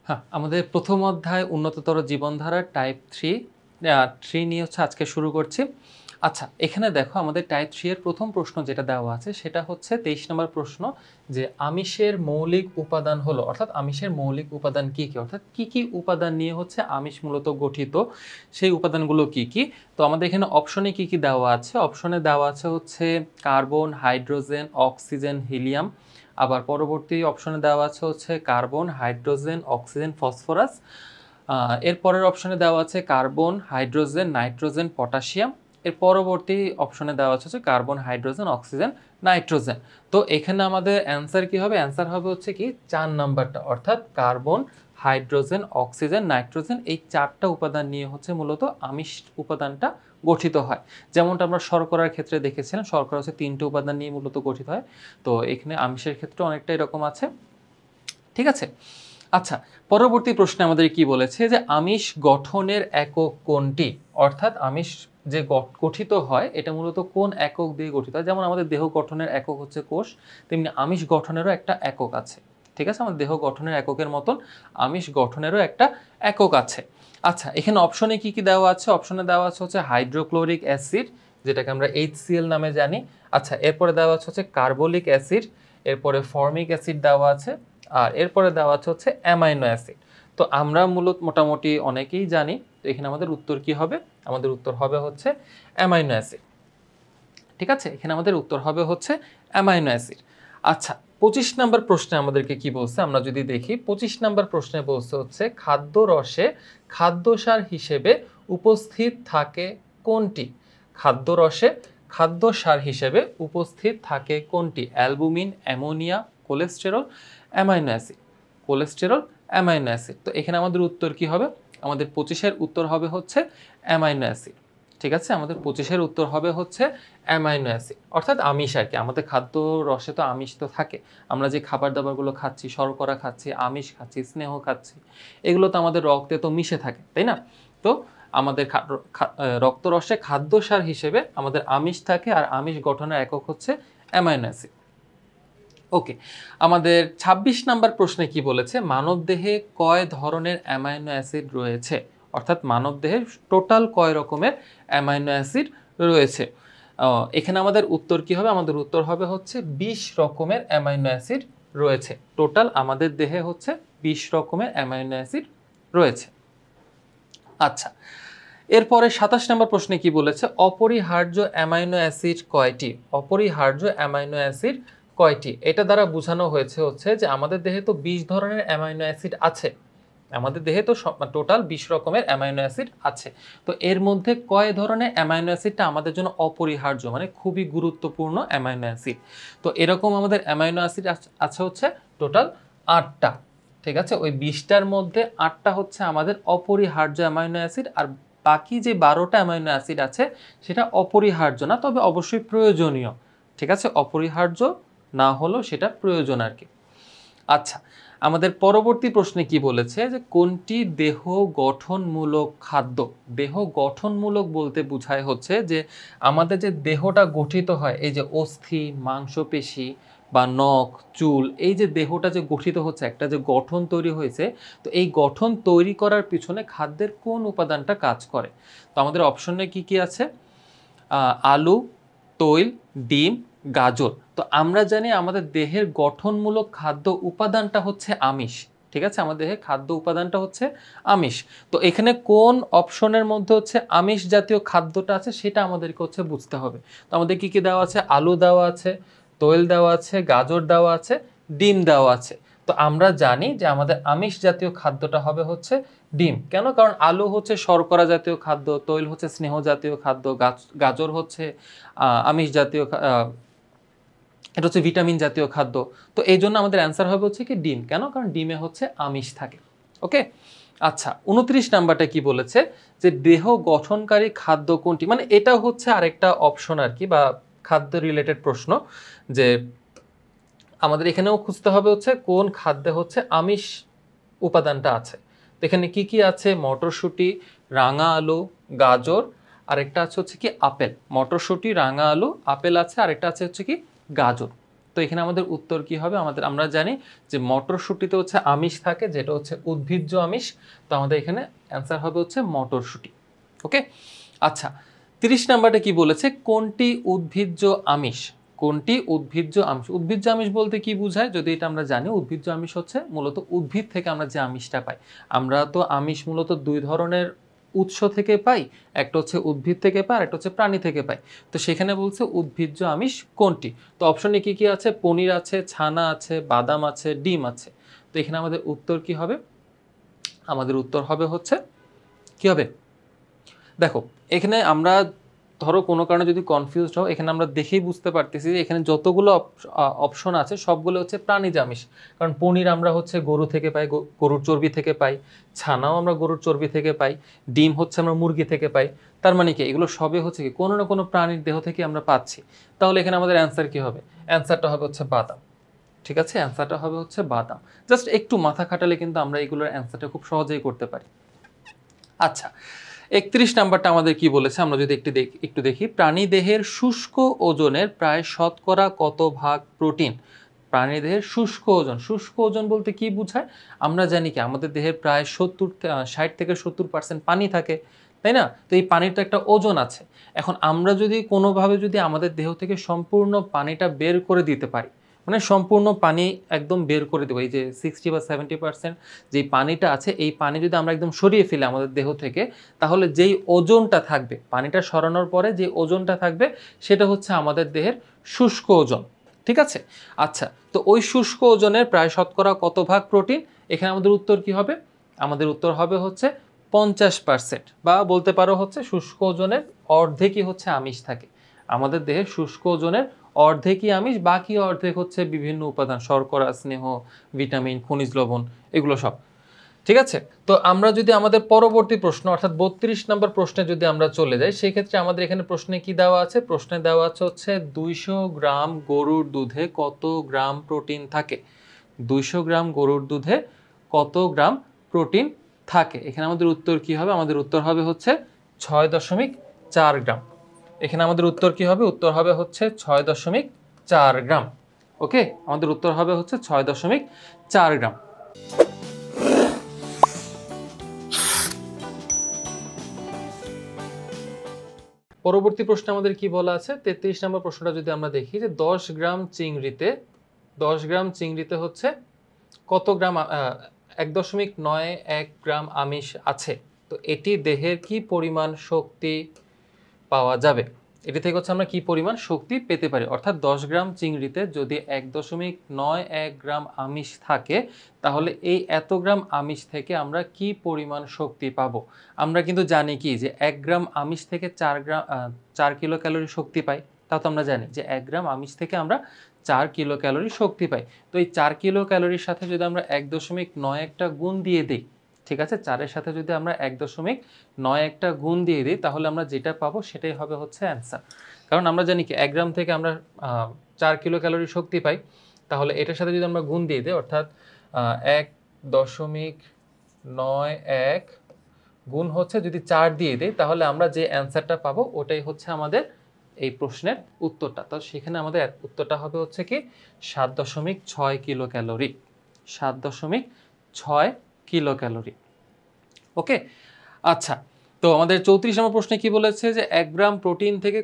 হ্যাঁ, আমাদের প্রথম অধ্যায় উন্নততর জীবনধারা টাইপ 3 নিয়ে হচ্ছে আজকে শুরু করছি। আচ্ছা, এখানে দেখো আমাদের টাইপ 3 এর প্রথম প্রশ্ন যেটা দেওয়া আছে সেটা হচ্ছে 23 নম্বর প্রশ্ন, যে আমিষের মৌলিক উপাদান হলো, অর্থাৎ আমিষের মৌলিক উপাদান কি কি, অর্থাৎ কি কি উপাদান নিয়ে হচ্ছে আমিষ মূলত গঠিত, সেই উপাদানগুলো কি কি। তো আমাদের এখানে অপশনে কি কি দেওয়া আছে, অপশনে দেওয়া আছে হচ্ছে কার্বন, হাইড্রোজেন, অক্সিজেন, হিলিয়াম। আবার পরবর্তী অপশনে দেওয়া আছে হচ্ছে কার্বন, হাইড্রোজেন, অক্সিজেন, ফসফরাস। এর পরের অপশনে দেওয়া আছে কার্বন, হাইড্রোজেন, নাইট্রোজেন, পটাশিয়াম। এর পরবর্তী অপশনে দেওয়া আছে হচ্ছে কার্বন, হাইড্রোজেন, অক্সিজেন, নাইট্রোজেন। তো এখানে আমাদের অ্যান্সার কি হবে, অ্যান্সার হবে হচ্ছে কি 4 নাম্বারটা, অর্থাৎ কার্বন, হাইড্রোজেন, অক্সিজেন, নাইট্রোজেন, এই 4টা উপাদান নিয়ে হচ্ছে মূলত আমিষ উপাদানটা গঠিত হয়। যেমনটা আমরা শর্করার ক্ষেত্রে দেখেছিলাম, শর্করা হচ্ছে 3টে উপাদান নিয়ে মূলত গঠিত হয়। তো এখানে আমিষের ক্ষেত্রে অনেকটা এরকম আছে। ঠিক আছে। আচ্ছা, পরবর্তী প্রশ্নে আমাদের কি বলেছে, যে আমিষ গঠনের একক কোনটি, অর্থাৎ আমিষ যে গঠিত হয় এটা মূলত কোন একক দিয়ে গঠিত হয়। যেমন আমাদের দেহ গঠনের একক হচ্ছে কোষ, তেমনি আমিষ গঠনেরও একটা একক আছে। ঠিক আছে, আমাদের দেহ গঠনের এককের মতন আমিষ গঠনেরও একটা একক আছে। আচ্ছা, এখানে অপশনে কি কি দেওয়া আছে, অপশনে দেওয়া আছে হচ্ছে হাইড্রোক্লোরিক অ্যাসিড, যেটাকে আমরা HCl নামে জানি। আচ্ছা, এরপরে দেওয়া আছে হচ্ছে কার্বলিক অ্যাসিড, এরপরে ফর্মিক অ্যাসিড দেওয়া আছে, আর এরপরে দেওয়া আছে হচ্ছে অ্যামাইনো অ্যাসিড। তো আমরা মূলত মোটামুটি অনেকেই জানি, তো এখানে আমাদের উত্তর কি হবে, আমাদের উত্তর হবে হচ্ছে অ্যামাইনো অ্যাসিড। ঠিক আছে, এখানে আমাদের উত্তর হবে হচ্ছে অ্যামাইনো অ্যাসিড। আচ্ছা, 25 নম্বর প্রশ্নে আমাদেরকে কি বলছে, আমরা যদি দেখি 25 নম্বর প্রশ্নে বলছে হচ্ছে খাদ্য রসে খাদ্যসার হিসেবে উপস্থিত থাকে কোনটি। খাদ্য রসে খাদ্যসার হিসেবে উপস্থিত থাকে কোনটি, albumin, ammonia, cholesterol, amino acid. Cholesterol, amino acid. তো এখানে আমাদের উত্তর কি হবে, আমাদের 25-এর উত্তর হবে হচ্ছে অ্যামাইনো অ্যাসিড। ঠিক আছে, আমাদের 25-এর উত্তর হবে হচ্ছে অ্যামাইনো অ্যাসিড, অর্থাৎ আমিষ আর কি। আমাদের খাদ্য রসে তো আমিষ তো থাকে, আমরা যে খাবার দাবারগুলো খাচ্ছি, শর্করা খাচ্ছি, আমিষ খাচ্ছি, স্নেহ খাচ্ছি, এগুলো তো আমাদের রক্তে তো মিশে থাকে, তাই না। তো আমাদের রক্তরসে খাদ্যসার হিসেবে আমাদের আমিষ থাকে, আর আমিষ গঠনের একক হচ্ছে অ্যামাইনো অ্যাসিড। ওকে, আমাদের 26 নাম্বার প্রশ্নে কি বলেছে, মানবদেহে কয় ধরনের অ্যামাইনো অ্যাসিড রয়েছে, অর্থাৎ মানবদেহে টোটাল কয় রকমের অ্যামাইনো অ্যাসিড রয়েছে। এখানে আমাদের উত্তর কি হবে, আমাদের উত্তর হবে হচ্ছে 20 রকমের অ্যামাইনো অ্যাসিড রয়েছে। টোটাল আমাদের দেহে হচ্ছে 20 রকমের অ্যামাইনো অ্যাসিড রয়েছে। আচ্ছা, এরপরে 27 নম্বর প্রশ্নে কি বলেছে, অপরিহার্য অ্যামাইনো অ্যাসিড কয়টি, অপরিহার্য অ্যামাইনো অ্যাসিড কয়টি। এটা দ্বারা বোঝানো হয়েছে হচ্ছে যে আমাদের দেহে তো 20 ধরনের অ্যামাইনো অ্যাসিড আছে, আমাদের দেহে তো টোটাল 20 রকমের অ্যামাইনো অ্যাসিড আছে। তো এর মধ্যে কয় ধরনের অ্যামাইনো অ্যাসিডটা আমাদের জন্য অপরিহার্য, মানে খুবই গুরুত্বপূর্ণ অ্যামাইনো অ্যাসিড। তো এরকম আমাদের অ্যামাইনো অ্যাসিড আছে হচ্ছে টোটাল 8টা। ঠিক আছে, ওই 20টার মধ্যে 8টা হচ্ছে আমাদের অপরিহার্য অ্যামাইনো অ্যাসিড, আর বাকি যে 12টা অ্যামাইনো অ্যাসিড আছে সেটা অপরিহার্য না, তবে অবশ্যই প্রয়োজনীয়। ঠিক আছে, অপরিহার্য না হলেও সেটা প্রয়োজন আর কি। আচ্ছা, আমাদের পরবর্তী প্রশ্নে কি বলেছে, যে কোনটি দেহ গঠনমূলক খাদ্য। দেহ গঠনমূলক বলতে বোঝায় হচ্ছে যে আমাদের যে দেহটা গঠিত হয়, এই যে অস্থি, মাংসপেশি বা নখ, চুল, এই যে দেহটা যে গঠিত হচ্ছে, একটা যে গঠন তৈরি হয়েছে, তো এই গঠন তৈরি করার পিছনে খাদ্যের কোন উপাদানটা কাজ করে। তো আমাদের অপশনে কি কি আছে, আলু, তৈল, ডিম, গাজর। তো আমরা জানি আমাদের দেহের গঠনমূলক খাদ্য উপাদানটা হচ্ছে আমিষ। ঠিক আছে, আমাদের দেহের খাদ্য উপাদানটা হচ্ছে আমিষ। তো এখানে কোন অপশনের মধ্যে হচ্ছে আমিষ জাতীয় খাদ্যটা আছে সেটা আমাদেরকে হচ্ছে বুঝতে হবে। তো আমাদের কি কি দেওয়া আছে, আলু দেওয়া আছে, তৈল দেওয়া আছে, গাজর দেওয়া আছে, ডিম দেওয়া আছে। তো আমরা জানি যে আমাদের আমিষ জাতীয় খাদ্যটা হবে হচ্ছে ডিম। কেন, কারণ আলু হচ্ছে শর্করা জাতীয় খাদ্য, তৈল হচ্ছে স্নেহ জাতীয় খাদ্য, গাজর হচ্ছে আমিষ জাতীয়, এটা হচ্ছে ভিটামিন জাতীয় খাদ্য। তো এই জন্য আমাদের অ্যান্সার হবে হচ্ছে কি ডিম। কেন, কারণ ডিমে হচ্ছে আমিষ থাকে। ওকে। আচ্ছা, 29 নাম্বারটা কি বলেছে, যে দেহ গঠনকারী খাদ্য কোনটি, মানে এটা হচ্ছে আরেকটা অপশন আর কি, বা খাদ্য রিলেটেড প্রশ্ন, যে আমাদের এখানেও খুঁজতে হবে হচ্ছে কোন খাদ্যে হচ্ছে আমিষ উপাদানটা আছে। তো এখানে কি কি আছে, মটরশুঁটি, রাঙা আলু, গাজর, আরেকটা আছে হচ্ছে কি আপেল। মটরশুঁটি, রাঙা আলু, আপেল আছে, আরেকটা আছে হচ্ছে কি গাজর। তো তো এখানে আমাদের উত্তর কি হবে? আমরা জানি যে মটরশুঁটিতে হচ্ছে আমিষ থাকে, যেটা হচ্ছে উদ্ভিজ্জ আমিষ। তো আমাদের এখানে অ্যান্সার হবে হচ্ছে মটরশুঁটি। ওকে, আচ্ছা 30 নাম্বারটা কি বলেছে? কোনটি উদ্ভিজ্জ আমিষ? কোনটি উদ্ভিজ্জ আমিষ? উদ্ভিজ্জ আমিষ বলতে কি বোঝায়? যদি এটা আমরা জানি, উদ্ভিজ্জ আমিষ হচ্ছে মূলত উদ্ভিদ থেকে আমরা যে আমিষটা পাই। আমরা তো আমিষ মূলত দুই ধরনের উৎস থেকে পাই, একটা হচ্ছে উদ্ভিদ থেকে পাই আর একটা হচ্ছে প্রাণী থেকে পাই। তো সেখানে বলছে উদ্ভিজ্জ আমিষ কোনটি? তো অপশনে কি কি আছে? পনির আছে, ছানা আছে, বাদাম আছে, ডিম আছে। তো এখানে আমাদের উত্তর কি হবে? আমাদের উত্তর হবে হচ্ছে কি হবে? দেখো এখানে আমরা ধরো কোনো কারণে যদি কনফিউজড হও, এখানে আমরা দেখেই বুঝতে পারতেছি যে এখানে যতগুলো অপশন আছে সবগুলো হচ্ছে প্রাণীজ আমিষ। কারণ পনির আমরা হচ্ছে গরু থেকে পাই, গরুর চর্বি থেকে পাই। ছানাও আমরা গরুর চর্বি থেকে পাই। ডিম হচ্ছে আমরা মুরগি থেকে পাই। তার মানে কি এগুলো সবই হচ্ছে কি কোনো না কোনো প্রাণীর দেহ থেকে আমরা পাচ্ছি। তাহলে এখানে আমাদের অ্যান্সার কি হবে? অ্যান্সারটা হবে হচ্ছে বাদাম। ঠিক আছে, অ্যান্সারটা হবে হচ্ছে বাদাম। জাস্ট একটু মাথা খাটালে কিন্তু আমরা এগুলোর অ্যান্সারটা খুব সহজেই করতে পারি। আচ্ছা 31 নাম্বারটা আমাদের কি বলেছে? আমরা যদি একটু দেখি, প্রাণী দেহের শুষ্ক ওজনের প্রায় শতকরা কত ভাগ প্রোটিন? প্রাণী দেহের শুষ্ক ওজন বলতে কি বোঝায়? আমরা জানি কি আমাদের দেহের প্রায় 60 থেকে 70% পানি থাকে, তাই না? তো এই পানির তো একটা ওজন আছে। এখন আমরা যদি কোনোভাবে যদি আমাদের দেহ থেকে সম্পূর্ণ পানিটা বের করে দিতে পারি, মানে সম্পূর্ণ পানি একদম বের করে দেবো, এই যে 60 বা 70% যেই পানিটা আছে, এই পানি যদি আমরা একদম সরিয়ে ফেলি আমাদের দেহ থেকে, তাহলে যেই ওজনটা থাকবে, পানিটা সরানোর পরে যে ওজনটা থাকবে, সেটা হচ্ছে আমাদের দেহের শুষ্ক ওজন। ঠিক আছে, আচ্ছা তো ওই শুষ্ক ওজনের প্রায় শতকরা কত ভাগ প্রোটিন? এখানে আমাদের উত্তর কি হবে? আমাদের উত্তর হবে হচ্ছে 50%, বা বলতে পারো হচ্ছে শুষ্ক ওজনের অর্ধেকই হচ্ছে আমিষ থাকে। আমাদের দেহের শুষ্ক ওজনের অর্ধেকই আমিষ, বাকি অর্ধেক হচ্ছে বিভিন্ন উপাদান, শর্করা, স্নেহ, ভিটামিন, খনিজ লবণ, এগুলো সব। ঠিক আছে, তো আমরা যদি আমাদের পরবর্তী প্রশ্ন অর্থাৎ 32 নম্বর প্রশ্নে যদি আমরা চলে যাই, সেই ক্ষেত্রে আমাদের এখানে প্রশ্নে কি দেওয়া আছে? প্রশ্নে দেওয়া আছে হচ্ছে 200 গ্রাম গরুর দুধে কত গ্রাম প্রোটিন থাকে? 200 গ্রাম গরুর দুধে কত গ্রাম প্রোটিন থাকে? এখানে আমাদের উত্তর কি হবে? আমাদের উত্তর হবে হচ্ছে 6.4 গ্রাম। এখানে আমাদের উত্তর কি হবে? উত্তর হবে হচ্ছে 6.4 গ্রাম। ওকে, আমাদের উত্তর হবে হচ্ছে 6.4 গ্রাম। পরবর্তী প্রশ্নে আমাদের কি বলা আছে? 33 নম্বর প্রশ্নটা যদি আমরা দেখি, যে 10 গ্রাম চিংড়িতে হচ্ছে কত গ্রাম 1.91 গ্রাম আমিষ আছে। তো এটি দেহের কি পরিমাণ শক্তি পাওয়া যাবে? এটি থেকে হচ্ছে আমরা কি পরিমাণ শক্তি পেতে পারি? অর্থাৎ 10 গ্রাম চিংড়িতে যদি 1.91 গ্রাম আমিষ থাকে, তাহলে এই এত গ্রাম আমিষ থেকে আমরা কি পরিমাণ শক্তি পাবো? আমরা কিন্তু জানি কি যে 1 গ্রাম আমিষ থেকে 4 কিলো ক্যালোরি শক্তি পাই। তাও তো আমরা জানি যে 1 গ্রাম আমিষ থেকে আমরা 4 কিলো ক্যালোরি শক্তি পাই। তো এই 4 কিলো ক্যালোরির সাথে যদি আমরা 1.91টা গুণ দিয়ে দিই, ঠিক আছে, 4-এর সাথে যদি আমরা 1.91টা গুণ দিয়ে দিই, তাহলে আমরা যেটা পাবো সেটাই হবে হচ্ছে অ্যান্সার। কারণ আমরা জানি কি 1 গ্রাম থেকে আমরা 4 কিলো ক্যালোরি শক্তি পাই। তাহলে এটার সাথে যদি আমরা গুণ দিয়ে দিই, অর্থাৎ 1.91 গুণ হচ্ছে যদি 4 দিয়ে দিই, তাহলে আমরা যে অ্যান্সারটা পাবো ওটাই হচ্ছে আমাদের এই প্রশ্নের উত্তরটা। তো সেখানে আমাদের উত্তরটা হবে হচ্ছে কি 7.6 kilo calorie. 7.6 kilo calorie. Okay, আচ্ছা তো আমাদের 34 নম্বর প্রশ্নে কি বলেছে? যে 1 গ্রাম প্রোটিন থেকে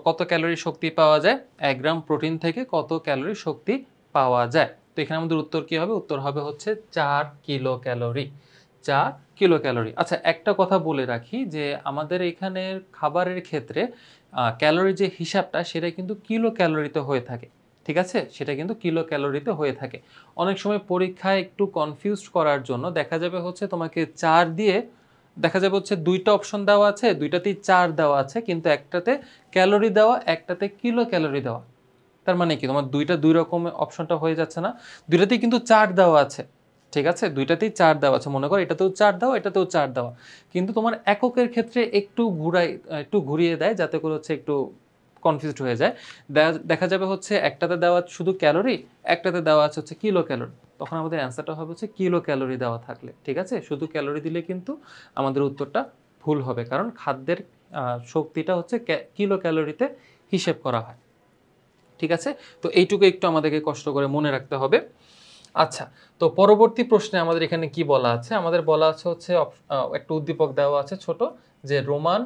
কত ক্যালোরি শক্তি পাওয়া যায়? 1 গ্রাম প্রোটিন থেকে কত ক্যালোরি শক্তি পাওয়া যায়? তো এখানে আমাদের উত্তর কি হবে? উত্তর হবে হচ্ছে 4 কিলো ক্যালোরি। 4 kilo calorie. আচ্ছা একটা কথা বলে রাখি, যে আমাদের এখানের খাবারের ক্ষেত্রে ক্যালোরি যে হিসাবটা, সেটা কিন্তু কিলো ক্যালোরিতে হয়ে থাকে। ঠিক আছে, সেটা কিন্তু কিলো ক্যালোরিতে হয়ে থাকে। অনেক সময় পরীক্ষায় একটু কনফিউজড করার জন্য দেখা যাবে হচ্ছে তোমাকে 4 দিয়ে, দেখা যাবে হচ্ছে 2টা অপশন দেওয়া আছে, 2টাতেই 4 দেওয়া আছে, কিন্তু একটাতে ক্যালোরি দেওয়া, একটাতে কিলো ক্যালোরি দেওয়া। তার মানে কি তোমার 2টা 2 রকমের অপশনটা হয়ে যাচ্ছে না? 2টাতেই কিন্তু 4 দেওয়া আছে, ঠিক আছে, 2টাতেই 4 দেওয়া আছে। মনে করো এটাতেও 4 দেওয়া, এটাতেও 4 দেওয়া, কিন্তু তোমার এককের ক্ষেত্রে একটু ঘুরিয়ে দেয়, যাতে করে হচ্ছে একটু কনফিউজড হয়ে যায়। দেখা যাবে হচ্ছে একটাতে দেওয়া শুধু ক্যালোরি, একটাতে দেওয়া আছে হচ্ছে কিলো ক্যালোরি। তখন আমাদের অ্যান্সারটা হবে হচ্ছে কিলো ক্যালোরি দেওয়া থাকলে। ঠিক আছে, শুধু ক্যালোরি দিলে কিন্তু আমাদের উত্তরটা ভুল হবে, কারণ খাদ্যের শক্তিটা হচ্ছে কিলো ক্যালোরিতে হিসেব করা হয়। ঠিক আছে, তো এইটুকু একটু আমাদেরকে কষ্ট করে মনে রাখতে হবে। আচ্ছা, তো পরবর্তী প্রশ্নে আমাদের এখানে কি বলা আছে, আমাদের বলা আছে হচ্ছে একটা উদ্দীপক দেওয়া আছে ছোট, যে রোমান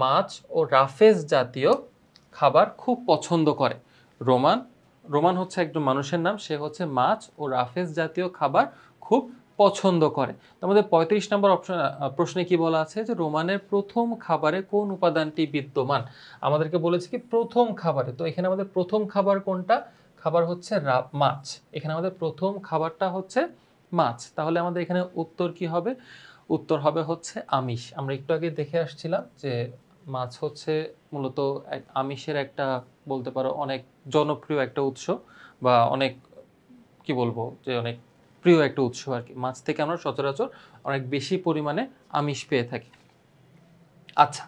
মাছ ও রাফেজ জাতীয় খাবার খুব পছন্দ করে। রোমান রোমান হচ্ছে একজন মানুষের নাম, সে হচ্ছে মাছ ও রাফেজ জাতীয় খাবার খুব পছন্দ করে। তো আমাদের 35 নম্বর অপশন প্রশ্নে কি বলা আছে, যে রোমানের প্রথম খাবারে কোন উপাদানটি বিদ্যমান। আমাদেরকে বলেছে কি প্রথম খাবারে, তো এখানে আমাদের প্রথম খাবার কোনটা, খাবার হচ্ছে মাছ। এখানে আমাদের প্রথম খাবারটা হচ্ছে মাছ, তাহলে আমাদের এখানে উত্তর কি হবে, উত্তর হবে হচ্ছে আমিষ। আমরা একটু আগে দেখে আসছিলাম যে মাছ হচ্ছে মূলত আমিষের একটা, বলতে পারো অনেক জনপ্রিয় একটা উৎস, বা অনেক কি বলবো যে অনেক প্রিয় একটা উৎস আর কি। মাছ থেকে আমরা সচরাচর অনেক বেশি পরিমাণে আমিষ পেয়ে থাকি। আচ্ছা,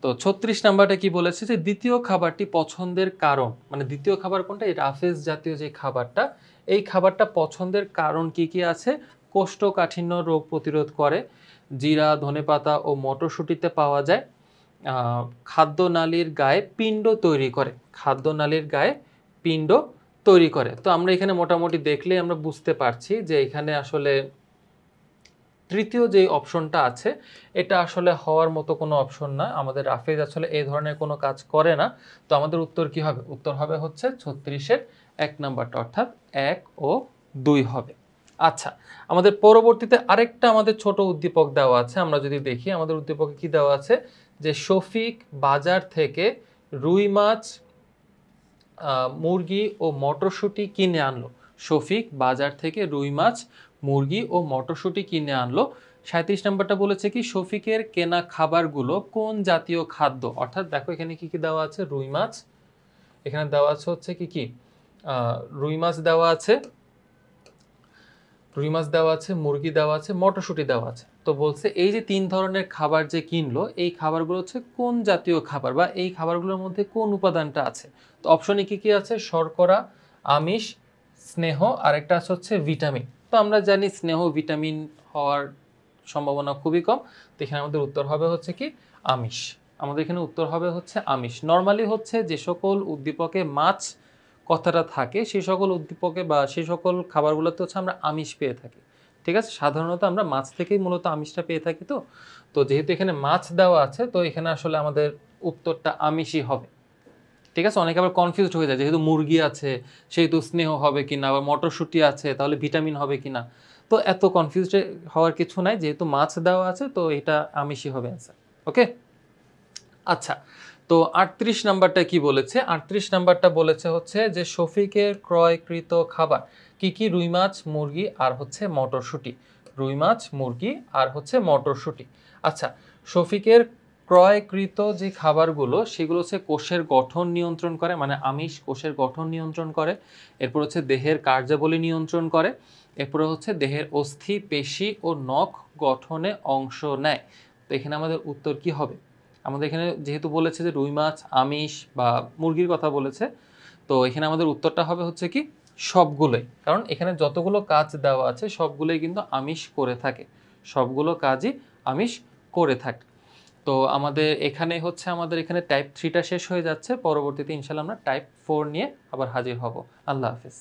তো 36 নাম্বারটা কি বলেছে, যে দ্বিতীয় খাবারটি পছন্দের কারণ, মানে দ্বিতীয় খাবার কোনটা, এই রাফেজ জাতীয় যে খাবারটা, এই খাবারটা পছন্দের কারণ কি কি আছে, কোষ্ঠকাঠিন্য রোগ প্রতিরোধ করে, জিরা ধনেপাতা ও মটরশুঁটিতে পাওয়া যায়, খাদ্যনালীর গায়ে পিণ্ড তৈরি করে, খাদ্যনালীর গায়ে পিণ্ড তৈরি করে। তো আমরা এখানে মোটামুটি দেখলে আমরা বুঝতে পারছি যে এখানে আসলে তৃতীয় যে অপশনটা আছে এটা আসলে হওয়ার মতো কোনো অপশন না, আমাদের রাফেজ আসলে এই ধরনের কোনো কাজ করে না। তো আমাদের উত্তর কি হবে, উত্তর হবে হচ্ছে 36-এর 1 নাম্বারটা, অর্থাৎ 1 ও 2 হবে। আচ্ছা, আমাদের পরবর্তীতে আরেকটা আমাদের ছোট উদ্দীপক দেওয়া আছে, আমরা যদি দেখি আমাদের উদ্দীপকে কি দেওয়া আছে, যে শফিক বাজার থেকে রুই মাছ মুরগি ও মটরশুঁটি কিনে আনলো। শফিক বাজার থেকে রুই মাছ মুরগি ও মটরশুঁটি কিনে আনলো। 37 নম্বরটা বলেছে কি শফিকের কেনা খাবারগুলো কোন জাতীয় খাদ্য, অর্থাৎ দেখো এখানে কি কি দেওয়া আছে, রুই মাছ, এখানে দেওয়া আছে হচ্ছে কি কি রুই মাছ দেওয়া আছে, রুই মাছ দেওয়া আছে, মুরগি দেওয়া আছে, মটরশুঁটি দেওয়া আছে। তো বলছে এই যে 3 ধরনের খাবার যে কিনলো, এই খাবারগুলো হচ্ছে কোন জাতীয় খাবার, বা এই খাবারগুলোর মধ্যে কোন উপাদানটা আছে। তো অপশনে কি কি আছে, শর্করা, আমিষ, স্নেহ, আর একটা আছে হচ্ছে ভিটামিন। তো আমরা জানি স্নেহ ভিটামিন হওয়ার সম্ভাবনা খুবই কম, তো এখানে আমাদের উত্তর হবে হচ্ছে কি আমিষ। আমাদের এখানে উত্তর হবে হচ্ছে আমিষ। নর্মালি হচ্ছে যে সকল উদ্দীপকে মাছ কথাটা থাকে, সেই সকল উদ্দীপকে বা সেই সকল খাবারগুলোতে হচ্ছে আমরা আমিষ পেয়ে থাকি। ঠিক আছে, সাধারণত আমরা মাছ থেকেই মূলত আমিষটা পেয়ে থাকি। তো তো যেহেতু এখানে মাছ দেওয়া আছে, তো এখানে আসলে আমাদের উত্তরটা আমিষই হবে। ঠিক আছে, অনেকে আবার কনফিউজড হয়ে যায়, যেহেতু মুরগি আছে সেহেতু স্নেহ হবে কিনা, আবার মটরশুঁটি আছে তাহলে ভিটামিন হবে কিনা। তো এত কনফিউজড হওয়ার কিছু নাই, যেহেতু মাছ দেওয়া আছে তো এটা আমিষই হবে অ্যান্সার। ওকে, আচ্ছা, তো 38 নাম্বারটা কি বলেছে, 38 নাম্বারটা বলেছে হচ্ছে যে শফিকের ক্রয়কৃত খাবার কি কি, রুই মাছ মুরগি আর হচ্ছে মটরশুঁটি, রুই মাছ মুরগি আর হচ্ছে মটরশুঁটি। আচ্ছা, শফিকের ক্রয়কৃত যে খাবারগুলো সেগুলো হচ্ছে কোষের গঠন নিয়ন্ত্রণ করে, মানে আমিষ কোষের গঠন নিয়ন্ত্রণ করে, এরপর হচ্ছে দেহের কার্যাবলী নিয়ন্ত্রণ করে, এরপরে হচ্ছে দেহের অস্থি পেশি ও নখ গঠনে অংশ নেয়। তো এখানে আমাদের উত্তর কি হবে, আমাদের এখানে যেহেতু বলেছে যে রুই মাছ আমিষ বা মুরগির কথা বলেছে, তো এখানে আমাদের উত্তরটা হবে হচ্ছে কি সবগুলোই, কারণ এখানে যতগুলো কাজ দেওয়া আছে সবগুলোই কিন্তু আমিষ করে থাকে, সবগুলো কাজই আমিষ করে থাকে। তো আমাদের এখানে হচ্ছে আমাদের এখানে টাইপ 3টা শেষ হয়ে যাচ্ছে, পরবর্তীতে ইনশাল্লাহ আমরা টাইপ 4 নিয়ে আবার হাজির হব। আল্লাহ হাফিজ।